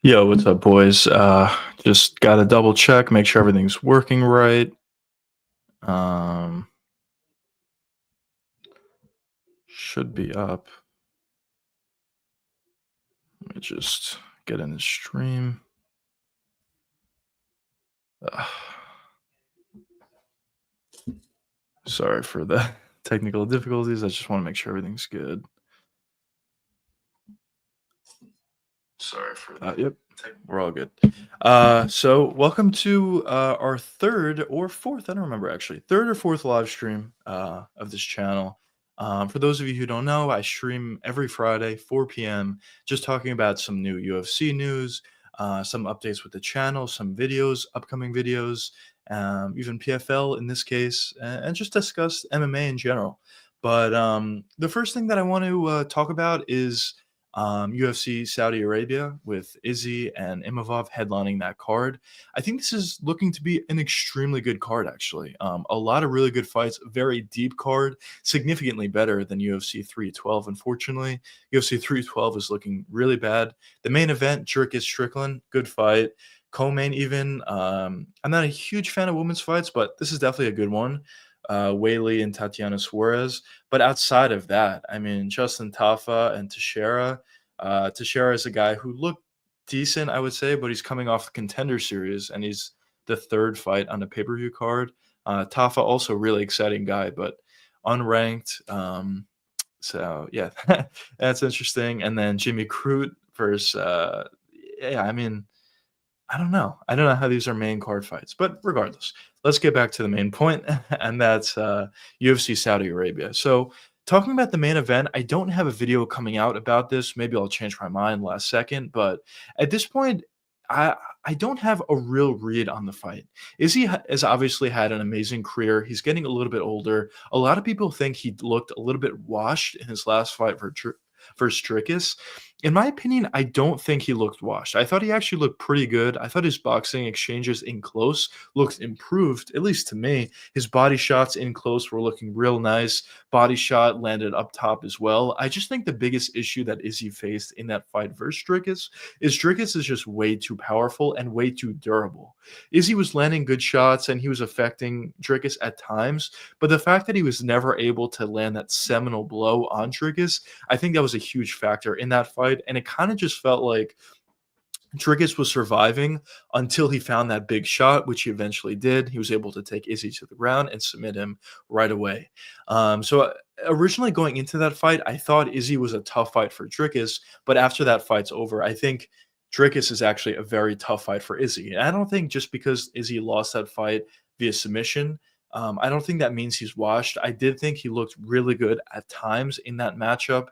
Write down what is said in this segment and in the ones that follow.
Yo, what's up, boys? Just gotta double check, make sure everything's working right. Um, should be up. Let me just get in the stream. Ugh, sorry for the technical difficulties. I just want to make sure everything's good. Sorry for that. Yep, we're all good. So welcome to our third or fourth, I don't remember actually, third or fourth live stream of this channel. For those of you who don't know, I stream every Friday, 4 p.m., just talking about some new UFC news, some updates with the channel, some videos, upcoming videos, even PFL in this case, and just discuss MMA in general. But the first thing that I want to talk about is UFC Saudi Arabia with Izzy and Imavov headlining that card. I think this is looking to be an extremely good card, actually. A lot of really good fights, very deep card, significantly better than UFC 312, unfortunately. UFC 312 is looking really bad. The main event, Jerkis Strickland, good fight. Co-main even. I'm not a huge fan of women's fights, but this is definitely a good one. Whaley and Tatiana Suarez. But outside of that, I mean, Justin Tafa and Teixeira. Teixeira is a guy who looked decent, I would say, but he's coming off the Contender Series, and he's the third fight on the pay-per-view card. Tafa, also really exciting guy, but unranked. So yeah, that's interesting. And then Jimmy Crute versus, yeah, I mean, I don't know. I don't know how these are main card fights, but regardless, let's get back to the main point, and that's UFC Saudi Arabia. So, talking about the main event, I don't have a video coming out about this. Maybe I'll change my mind last second, but at this point, I I don't have a real read on the fight. Has obviously had an amazing career. He's getting a little bit older. A lot of people think he looked a little bit washed in his last fight versus Dricus. In my opinion, I don't think he looked washed. I thought he actually looked pretty good. I thought his boxing exchanges in close looked improved, at least to me. His body shots in close were looking real nice. Body shot landed up top as well. I just think the biggest issue that Izzy faced in that fight versus Dricus is just way too powerful and way too durable. Izzy was landing good shots and he was affecting Dricus at times, but the fact that he was never able to land that seminal blow on Dricus, I think that was a huge factor in that fight. And it kind of just felt like Dricus was surviving until he found that big shot, which he eventually did. He was able to take Izzy to the ground and submit him right away. Originally going into that fight, I thought Izzy was a tough fight for Dricus, but after that fight's over, I think Dricus is actually a very tough fight for Izzy. And I don't think just because Izzy lost that fight via submission, I don't think that means he's washed. I did think he looked really good at times in that matchup.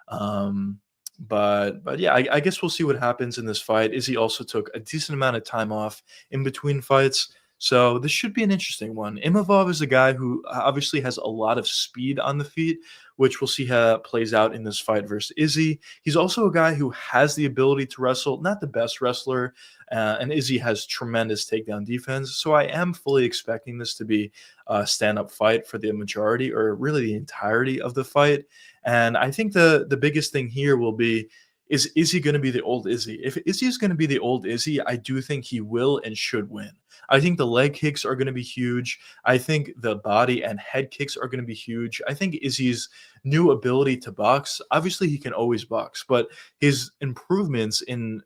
Um, but yeah, I guess we'll see what happens in this fight. Izzy also took a decent amount of time off in between fights, so this should be an interesting one. Imavov is a guy who obviously has a lot of speed on the feet, which we'll see how it plays out in this fight versus Izzy. He's also a guy who has the ability to wrestle, not the best wrestler, and Izzy has tremendous takedown defense. So I am fully expecting this to be a stand-up fight for the majority, or really the entirety of the fight. And I think the biggest thing here will be, is he going to be the old Izzy? If Izzy is going to be the old Izzy, I do think he will and should win. I think the leg kicks are going to be huge. I think the body and head kicks are going to be huge. I think Izzy's new ability to box, obviously he can always box, but his improvements in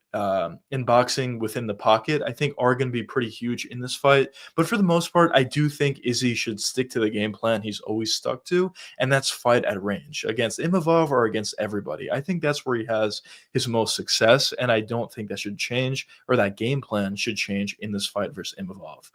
boxing within the pocket, I think, are going to be pretty huge in this fight. But for the most part, I do think Izzy should stick to the game plan he's always stuck to, and that's fight at range against Imavov or against everybody. I think that's where he has his most success, and I don't think that should change, or that game plan should change in this fight versus Imavov.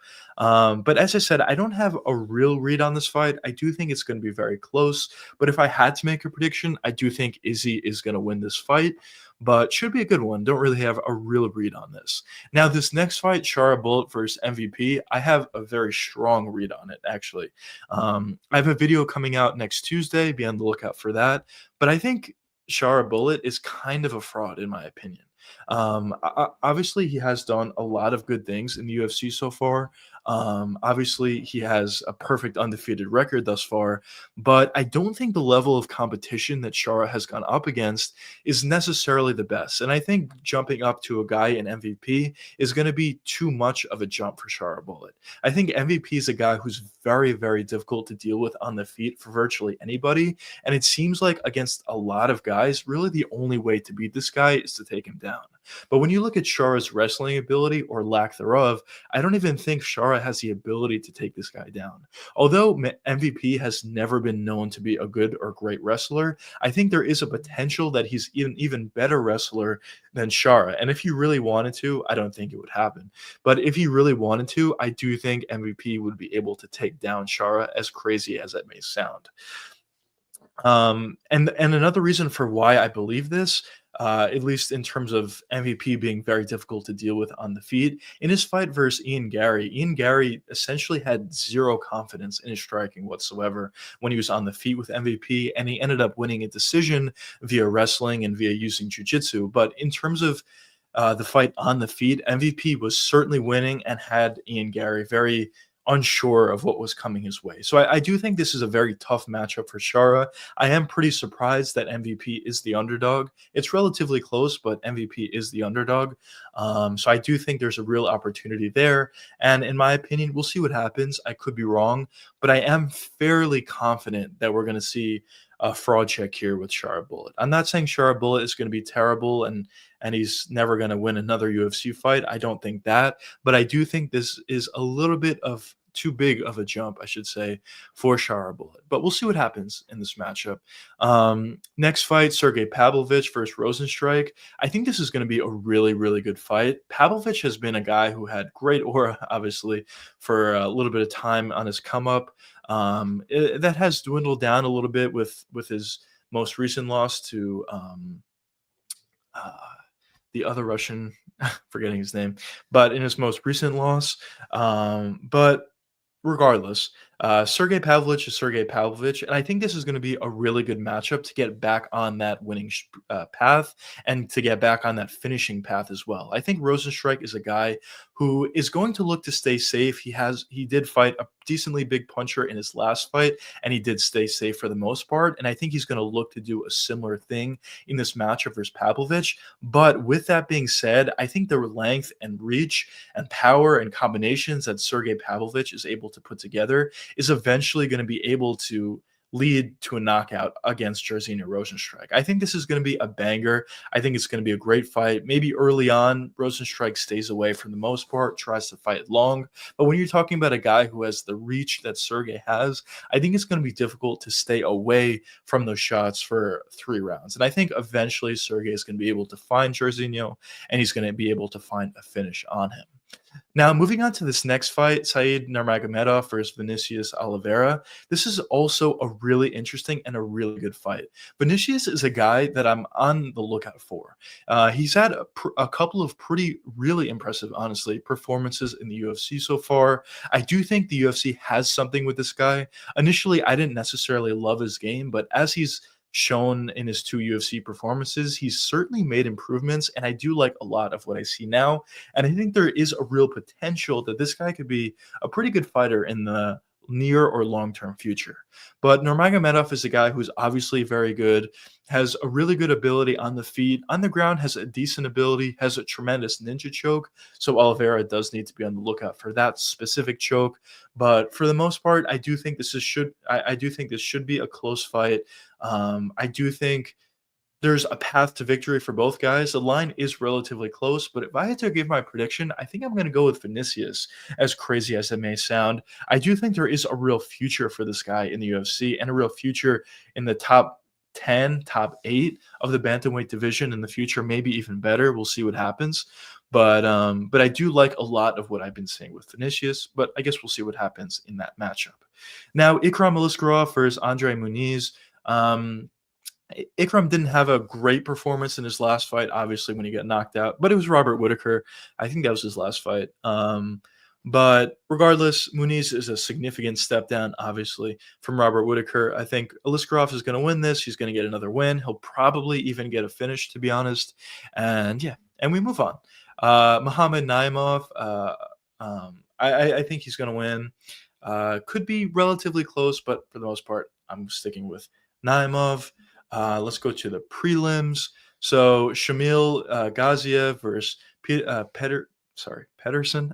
But as I said, I don't have a real read on this fight. I do think it's going to be very close, but if I had to make a prediction, I do think Izzy is going to win this fight, but should be a good one. Don't really have a real read on this. Now, this next fight, Shara Bullet versus MVP, I have a very strong read on it, actually. I have a video coming out next Tuesday. Be on the lookout for that. But I think Shara Bullet is kind of a fraud, in my opinion. Obviously, he has done a lot of good things in the UFC so far. Obviously, he has a perfect undefeated record thus far, but I don't think the level of competition that Chara has gone up against is necessarily the best. And I think jumping up to a guy in MVP is going to be too much of a jump for Chara Bullet. I think MVP is a guy who's very, very difficult to deal with on the feet for virtually anybody. And it seems like against a lot of guys, really the only way to beat this guy is to take him down. But when you look at Chara's wrestling ability or lack thereof, I don't even think Chara has the ability to take this guy down. Although MVP has never been known to be a good or great wrestler, I think there is a potential that he's even better wrestler than Chara. And if he really wanted to, I don't think it would happen. But if he really wanted to, I do think MVP would be able to take down Chara, as crazy as that may sound. And another reason for why I believe this, at least in terms of MVP being very difficult to deal with on the feet, in his fight versus Ian Gary essentially had zero confidence in his striking whatsoever when he was on the feet with MVP, and he ended up winning a decision via wrestling and via using jiu-jitsu. But in terms of the fight on the feet, MVP was certainly winning and had Ian Gary very unsure of what was coming his way. So I do think this is a very tough matchup for Chara. I am pretty surprised that MVP is the underdog. It's relatively close, but MVP is the underdog. So I do think there's a real opportunity there. And in my opinion, we'll see what happens. I could be wrong, but I am fairly confident that we're going to see a fraud check here with Chara Bullet. I'm not saying Chara Bullet is going to be terrible and he's never going to win another UFC fight. I don't think that, but I do think this is a little bit of too big of a jump, I should say, for Chara Bullet. But we'll see what happens in this matchup. Next fight, Sergey Pavlovich versus Rosenstrike. I think this is going to be a really, really good fight. Pavlovich has been a guy who had great aura, obviously, for a little bit of time on his come up. That has dwindled down a little bit with his most recent loss to uh, the other Russian, forgetting his name, but in his most recent loss. But regardless, Sergey Pavlovich is Sergey Pavlovich, and I think this is going to be a really good matchup to get back on that winning path and to get back on that finishing path as well. I think Rosenstrike is a guy who is going to look to stay safe. He did fight a decently big puncher in his last fight, and he did stay safe for the most part. And I think he's going to look to do a similar thing in this matchup versus Pavlovich. But with that being said, I think the length and reach and power and combinations that Sergey Pavlovich is able to put together is eventually going to be able to lead to a knockout against Jairzinho Rosenstrike. I think this is going to be a banger. I think it's going to be a great fight. Maybe early on, Rosenstrike stays away for the most part, tries to fight long. But when you're talking about a guy who has the reach that Sergey has, I think it's going to be difficult to stay away from those shots for 3 rounds. And I think eventually Sergey is going to be able to find Jairzinho, and he's going to be able to find a finish on him. Now, moving on to this next fight, Said Nurmagomedov versus Vinicius Oliveira. This is also a really interesting and a really good fight. Vinicius is a guy that I'm on the lookout for. He's had a couple of really impressive, honestly, performances in the UFC so far. I do think the UFC has something with this guy. Initially, I didn't necessarily love his game, but as he's shown in his 2 UFC performances, he's certainly made improvements, and I do like a lot of what I see now. And I think there is a real potential that this guy could be a pretty good fighter in the near or long-term future. But Nurmagomedov is a guy who's obviously very good, has a really good ability on the feet, on the ground has a decent ability, has a tremendous ninja choke. So Oliveira does need to be on the lookout for that specific choke. But for the most part, I do think this should be a close fight. I do think there's a path to victory for both guys. The line is relatively close, but if I had to give my prediction, I think I'm going to go with Vinicius, as crazy as it may sound. I do think there is a real future for this guy in the UFC and a real future in the top 10, top 8 of the bantamweight division in the future, maybe even better. We'll see what happens. But I do like a lot of what I've been seeing with Vinicius, but I guess we'll see what happens in that matchup. Now, Ikram Aliskerov versus Andre Muniz. Ikram didn't have a great performance in his last fight, obviously, when he got knocked out, but it was Robert Whittaker. I think that was his last fight. But regardless, Muniz is a significant step down, obviously, from Robert Whittaker. I think Aliskerov is going to win this. He's going to get another win. He'll probably even get a finish, to be honest. And yeah, and we move on. Muhammad Naimov. I think he's going to win. Could be relatively close, but for the most part, I'm sticking with Naimov. Let's go to the prelims. So Shamil Gaziev versus Pedersen.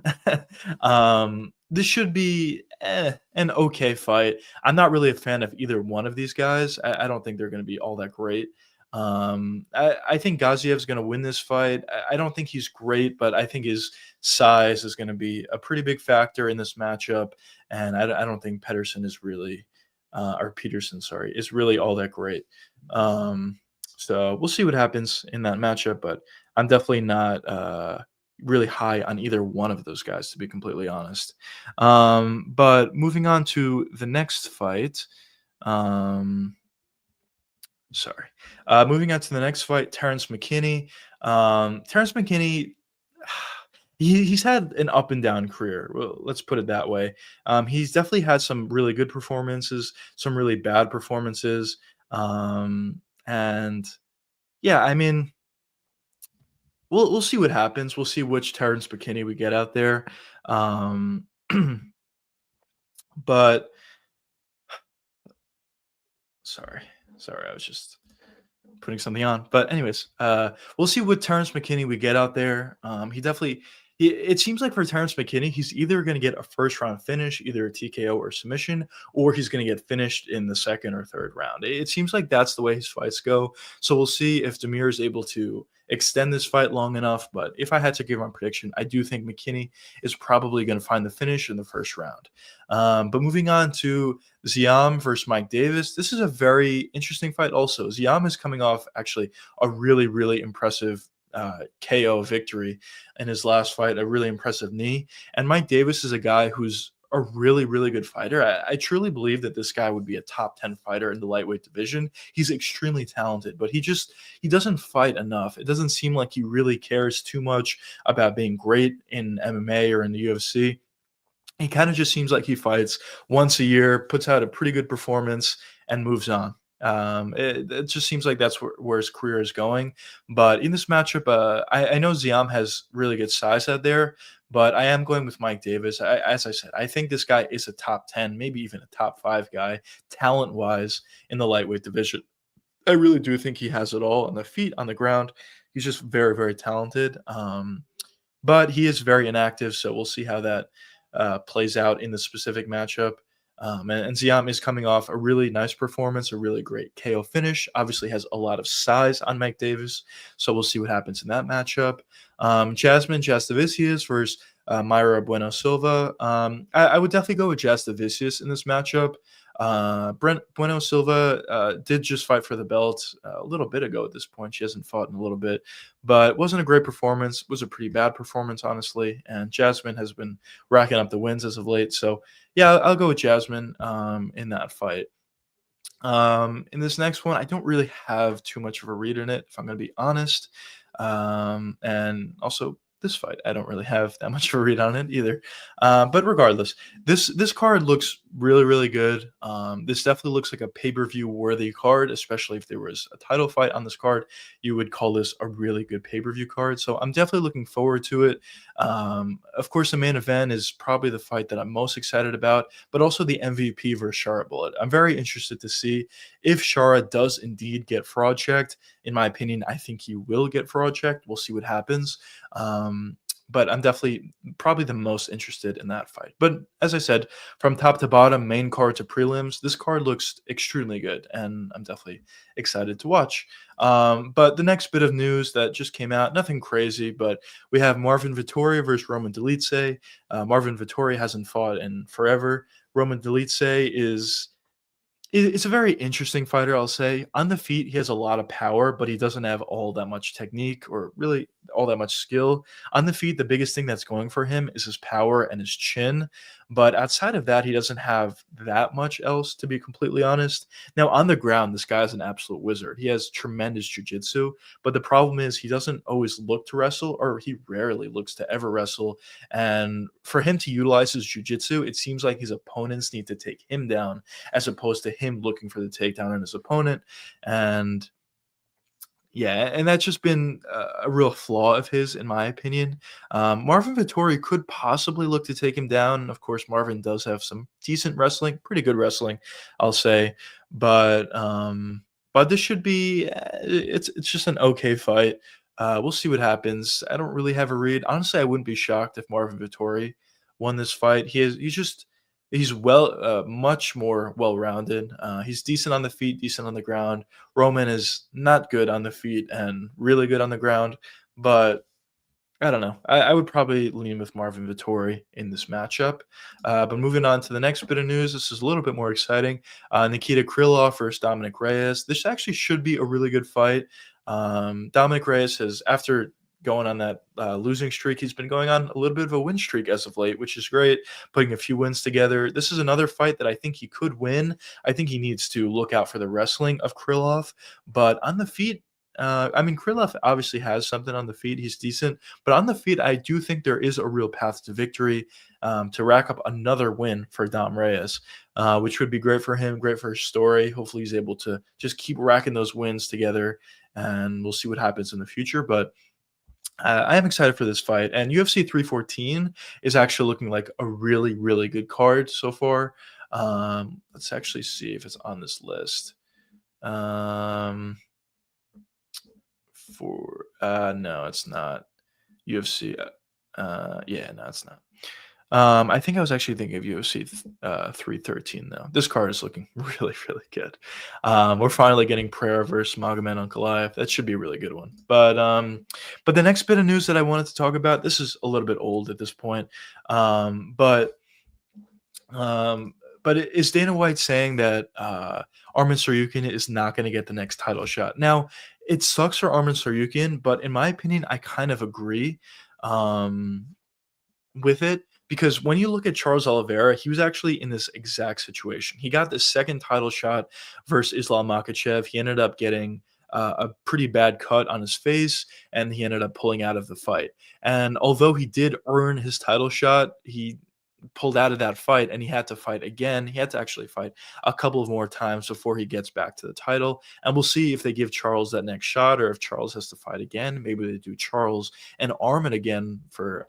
This should be an okay fight. I'm not really a fan of either one of these guys. I don't think they're going to be all that great. I think Gaziev's going to win this fight. I don't think he's great, but I think his size is going to be a pretty big factor in this matchup. And I don't think Pedersen is really, or Peterson, sorry, is really all that great. So we'll see what happens in that matchup, but I'm definitely not really high on either one of those guys, to be completely honest. But moving on to the next fight. Sorry. Moving on to the next fight, Terrence McKinney. Terrence McKinney, he's had an up and down career. Well, let's put it that way. He's definitely had some really good performances, some really bad performances. And yeah, I mean, we'll see what happens. We'll see which Terrence McKinney we get out there. Um, but sorry, I was just putting something on. But anyways, we'll see what Terrence McKinney we get out there. He definitely. It seems like for Terrence McKinney, he's either going to get a first round finish, either a TKO or submission, or he's going to get finished in the second or third round. It seems like that's the way his fights go. So we'll see if Demir is able to extend this fight long enough. But if I had to give my prediction, I do think McKinney is probably going to find the finish in the first round. But moving on to Ziam versus Mike Davis. This is a very interesting fight also. Ziam is coming off actually a really, really impressive KO victory in his last fight, a really impressive knee. And Mike Davis is a guy who's a really, really good fighter. I truly believe that this guy would be a top 10 fighter in the lightweight division. He's extremely talented, but he doesn't fight enough. It doesn't seem like he really cares too much about being great in MMA or in the UFC. He kind of just seems like he fights once a year, puts out a pretty good performance, and moves on. It just seems like that's where his career is going. But in this matchup, I know Ziam has really good size out there, but I am going with Mike Davis. As I said, I think this guy is a top 10, maybe even a top 5 guy, talent-wise, in the lightweight division. I really do think he has it all on the feet, on the ground. He's just very, very talented. But he is very inactive, so we'll see how that plays out in the specific matchup. And Ziam is coming off a really nice performance, a really great KO finish. Obviously has a lot of size on Mike Davis, so we'll see what happens in that matchup. Jasmine Jastovicius versus Mayra Bueno Silva. I would definitely go with Jastovicius in this matchup. Bueno Silva did just fight for the belt a little bit ago at this point. She hasn't fought in a little bit, but it wasn't a great performance. It was a pretty bad performance, honestly. And Jasmine has been racking up the wins as of late. So, yeah, I'll go with Jasmine in that fight. In this next one, I don't really have too much of a read in it, if I'm going to be honest. And also, this fight, I don't really have that much of a read on it either. But regardless, this card looks really, really good. This definitely looks like a pay-per-view worthy card, especially if there was a title fight on this card. You would call this a really good pay-per-view card. So I'm definitely looking forward to it. Of course, the main event is probably the fight that I'm most excited about, but also the MVP versus Shara Bullet. I'm very interested to see if Shara does indeed get fraud checked. In my opinion, I think he will get fraud checked. We'll see what happens. But I'm definitely probably the most interested in that fight. But as I said, from top to bottom, main card to prelims, this card looks extremely good, and I'm definitely excited to watch. But the next bit of news that just came out, nothing crazy, but we have Marvin Vettori versus Roman Dolidze. Marvin Vettori hasn't fought in forever. Roman Dolidze it's a very interesting fighter, I'll say. On the feet, he has a lot of power, but he doesn't have all that much technique or really all that much skill. On the feet, the biggest thing that's going for him is his power and his chin. But outside of that, he doesn't have that much else, to be completely honest. Now, on the ground, this guy's an absolute wizard. He has tremendous jiu-jitsu, but the problem is he doesn't always look to wrestle, or he rarely looks to ever wrestle. And for him to utilize his jiu-jitsu, it seems like his opponents need to take him down as opposed to him looking for the takedown on his opponent. And Yeah, and that's just been a real flaw of his, in my opinion. Marvin Vettori could possibly look to take him down. Of course, Marvin does have some decent wrestling, pretty good wrestling, I'll say. But this should be it's just an okay fight. We'll see what happens. I don't really have a read. Honestly, I wouldn't be shocked if Marvin Vettori won this fight. He's much more well-rounded. He's decent on the feet, decent on the ground. Roman is not good on the feet and really good on the ground, but I don't know. I would probably lean with Marvin Vettori in this matchup. But moving on to the next bit of news, this is a little bit more exciting. Nikita Krylov versus Dominic Reyes. This actually should be a really good fight. Dominic Reyes has, after going on that losing streak, he's been going on a little bit of a win streak as of late, which is great, putting a few wins together. This is another fight that I think he could win. I think he needs to look out for the wrestling of Krylov, but on the feet, I mean, Krylov obviously has something on the feet. He's decent, but on the feet, I do think there is a real path to victory, to rack up another win for Dom Reyes, which would be great for him, great for his story. Hopefully, he's able to just keep racking those wins together, and we'll see what happens in the future. But I am excited for this fight, and UFC 314 is actually looking like a really, really good card so far. Let's actually see if it's on this list. Um, for no, it's not. UFC. Yeah, no, it's not. I think I was actually thinking of UFC 313 though. This card is looking really, really good. We're finally getting Pereira versus Magomed Ankalaev. That should be a really good one. But the next bit of news that I wanted to talk about, this is a little bit old at this point, um, but um, is Dana White saying that Arman Saryukin is not going to get the next title shot? Now, it sucks for Arman Saryukin, but in my opinion, I kind of agree. Um, with it, because when you look at Charles Oliveira, he was actually in this exact situation. He got the second title shot versus Islam Makhachev. He ended up getting a pretty bad cut on his face, and he ended up pulling out of the fight. And although he did earn his title shot, he pulled out of that fight and he had to fight again. He had to actually fight a couple of more times before he gets back to the title. And we'll see if they give Charles that next shot or if Charles has to fight again. Maybe they do Charles and Arman again for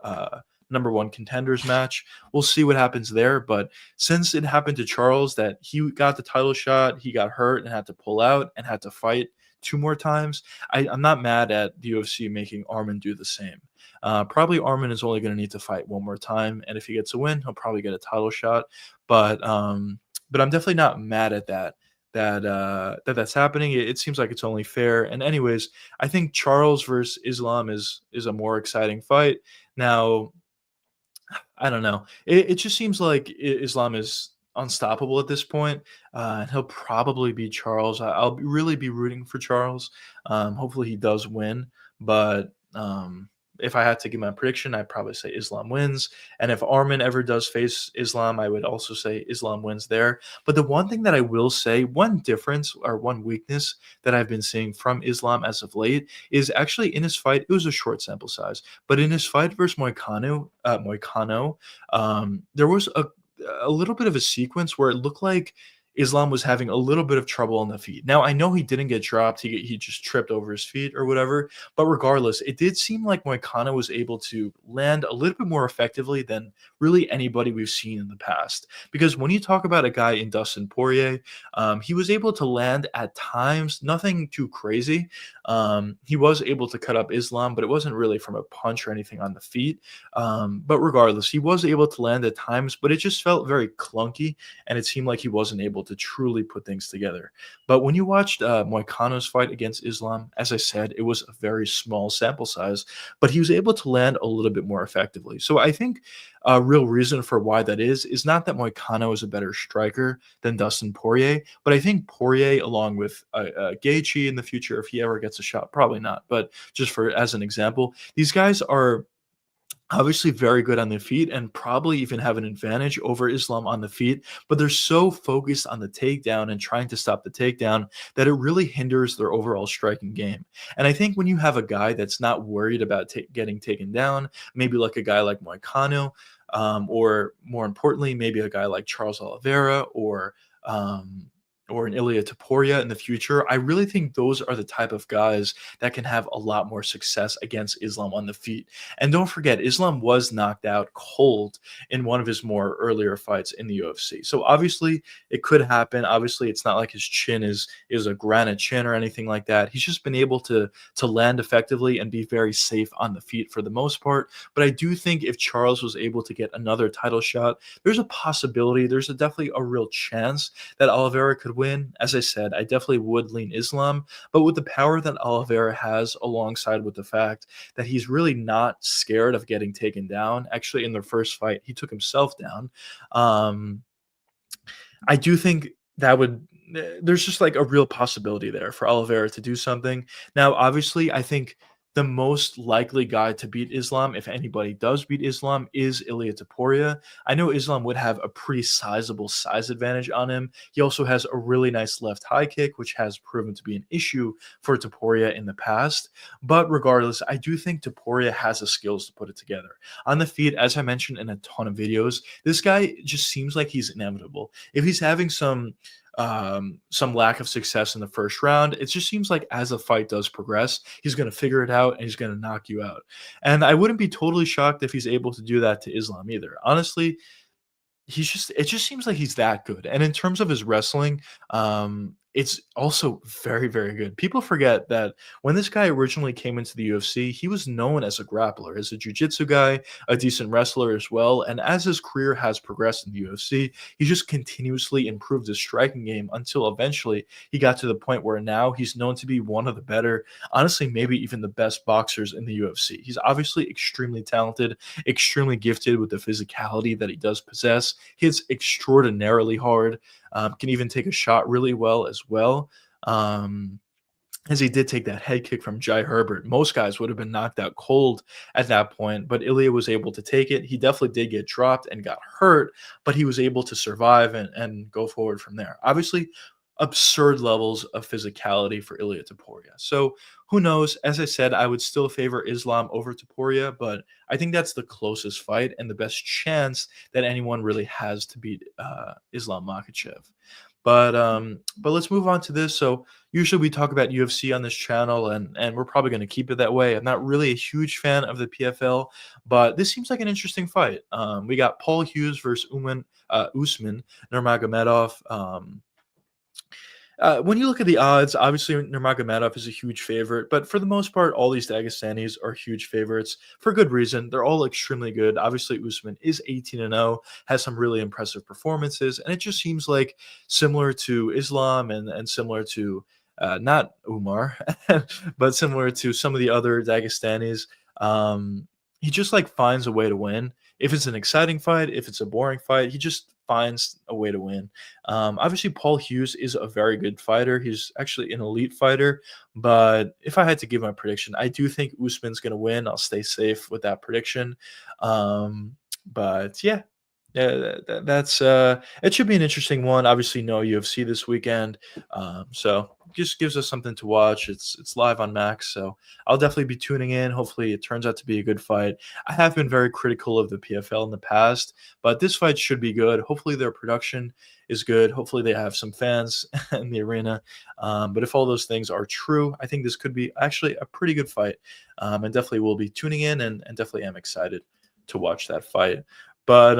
number one contenders match. We'll see what happens there. But since it happened to Charles that he got the title shot, he got hurt and had to pull out and had to fight two more times, I'm not mad at the UFC making Arman do the same. Probably Arman is only going to need to fight one more time, and if he gets a win, he'll probably get a title shot. But I'm definitely not mad at that. That's happening. It seems like it's only fair. And anyways, I think Charles versus Islam is a more exciting fight. Now, I don't know. It just seems like Islam is unstoppable at this point, and he'll probably beat Charles. I'll really be rooting for Charles. Hopefully, he does win. But if I had to give my prediction, I'd probably say Islam wins. And if Arman ever does face Islam, I would also say Islam wins there. But the one thing that I will say, one difference or one weakness that I've been seeing from Islam as of late is actually in his fight. It was a short sample size, but in his fight versus Moicano, there was a little bit of a sequence where it looked like Islam was having a little bit of trouble on the feet. Now, I know he didn't get dropped. He just tripped over his feet or whatever. But regardless, it did seem like Moicano was able to land a little bit more effectively than really anybody we've seen in the past. Because when you talk about a guy in Dustin Poirier, he was able to land at times, nothing too crazy. He was able to cut up Islam, but it wasn't really from a punch or anything on the feet. But regardless, he was able to land at times, but it just felt very clunky, and it seemed like he wasn't able to truly put things together. But when you watched Moicano's fight against Islam, as I said, it was a very small sample size, but he was able to land a little bit more effectively. So I think a real reason for why that is not that Moicano is a better striker than Dustin Poirier, but I think Poirier, along with Gaethje in the future, if he ever gets a shot, probably not, but just for as an example, these guys are obviously very good on the feet and probably even have an advantage over Islam on the feet, but they're so focused on the takedown and trying to stop the takedown that it really hinders their overall striking game. And I think when you have a guy that's not worried about getting taken down, maybe like a guy like Moicano, or more importantly, maybe a guy like Charles Oliveira um, or an Ilia Topuria in the future, I really think those are the type of guys that can have a lot more success against Islam on the feet. And don't forget, Islam was knocked out cold in one of his more earlier fights in the UFC. So obviously it could happen. Obviously, it's not like his chin is a granite chin or anything like that. He's just been able to land effectively and be very safe on the feet for the most part. But I do think if Charles was able to get another title shot, there's a possibility, definitely a real chance that Oliveira could win. As I said, I definitely would lean Islam, but with the power that Oliveira has, alongside with the fact that he's really not scared of getting taken down. Actually, in their first fight, he took himself down. Um, I do think that would there's just like a real possibility there for Oliveira to do something. Now, obviously, I think the most likely guy to beat Islam, if anybody does beat Islam, is Ilia Topuria. I know Islam would have a pretty sizable size advantage on him. He also has a really nice left high kick, which has proven to be an issue for Topuria in the past. But regardless, I do think Topuria has the skills to put it together. On the feet, as I mentioned in a ton of videos, this guy just seems like he's inevitable. If he's having some lack of success in the first round, it just seems like as the fight does progress, he's going to figure it out and he's going to knock you out. And I wouldn't be totally shocked if he's able to do that to Islam either. Honestly, it just seems like he's that good. And in terms of his wrestling, it's also very, very good. People forget that when this guy originally came into the UFC, he was known as a grappler, as a jiu-jitsu guy, a decent wrestler as well. And as his career has progressed in the UFC, he just continuously improved his striking game until eventually he got to the point where now he's known to be one of the better, honestly, maybe even the best boxers in the UFC. He's obviously extremely talented, extremely gifted with the physicality that he does possess, hits extraordinarily hard, can even take a shot really well as well. Um, as he did take that head kick from Jai Herbert. Most guys would have been knocked out cold at that point, but Ilya was able to take it. He definitely did get dropped and got hurt, but he was able to survive and go forward from there. Obviously, absurd levels of physicality for Ilia Topuria. So who knows? As I said, I would still favor Islam over Topuria, but I think that's the closest fight and the best chance that anyone really has to beat Islam Makhachev. But let's move on to this. So usually we talk about UFC on this channel, and we're probably going to keep it that way. I'm not really a huge fan of the PFL, but this seems like an interesting fight. We got Paul Hughes versus Usman Nurmagomedov. When you look at the odds, obviously Nurmagomedov is a huge favorite, but for the most part, all these Dagestanis are huge favorites for good reason. They're all extremely good. Obviously, Usman is 18-0, has some really impressive performances, and it just seems like similar to Islam and similar to not Umar, but similar to some of the other Dagestanis. He just like finds a way to win. If it's an exciting fight, if it's a boring fight, he just finds a way to win. Obviously, Paul Hughes is a very good fighter. He's actually an elite fighter. But if I had to give my prediction, I do think Usman's going to win. I'll stay safe with that prediction. But yeah, that's it should be an interesting one. Obviously, no UFC this weekend, so just gives us something to watch. It's live on Max, so I'll definitely be tuning in. Hopefully, it turns out to be a good fight. I have been very critical of the PFL in the past, but this fight should be good. Hopefully, their production is good. Hopefully, they have some fans in the arena. But if all those things are true, I think this could be actually a pretty good fight, and definitely will be tuning in and definitely am excited to watch that fight. But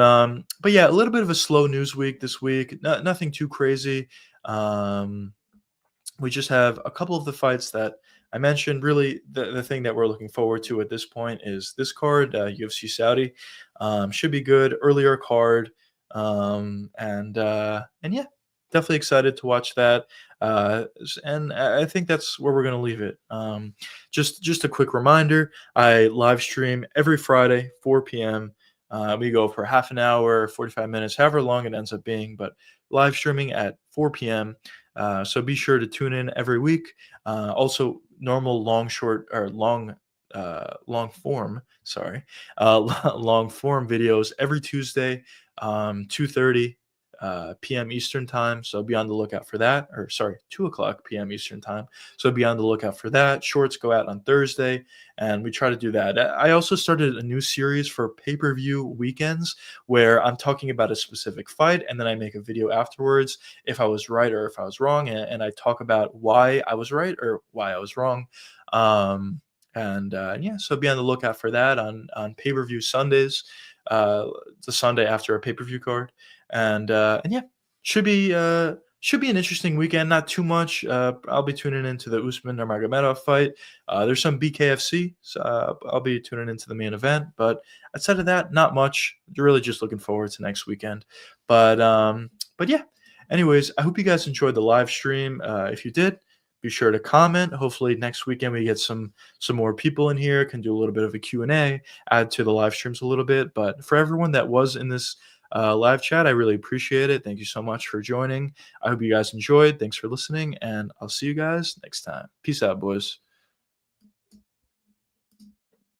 yeah, a little bit of a slow news week this week. Nothing too crazy. We just have a couple of the fights that I mentioned. Really, the thing that we're looking forward to at this point is this card, UFC Saudi. Should be good. Earlier card, and yeah, definitely excited to watch that. And I think that's where we're going to leave it. Just a quick reminder: I live stream every Friday, 4 p.m. We go for half an hour, 45 minutes, however long it ends up being, but live streaming at 4 p.m. So be sure to tune in every week. Also, normal long form, sorry, long form videos every Tuesday, 2:30 p.m. Eastern time. So be on the lookout for that. Or sorry, 2 o'clock p.m. Eastern time. So be on the lookout for that. Shorts go out on Thursday, and we try to do that. I also started a new series for pay-per-view weekends where I'm talking about a specific fight, and then I make a video afterwards if I was right or if I was wrong, and I talk about why I was right or why I was wrong. Yeah, so be on the lookout for that on pay-per-view Sundays, uh, the Sunday after a pay-per-view card, and yeah, should be should be an interesting weekend. Not too much. I'll be tuning into the Usman Nurmagomedov fight. There's some BKFC, so I'll be tuning into the main event. But outside of that, not much. Really, just looking forward to next weekend. But yeah. Anyways, I hope you guys enjoyed the live stream. If you did, be sure to comment. Hopefully next weekend we get some more people in here, can do a little bit of a Q&A, add to the live streams a little bit. But for everyone that was in this live chat, I really appreciate it. Thank you so much for joining. I hope you guys enjoyed. Thanks for listening, and I'll see you guys next time. Peace out, boys.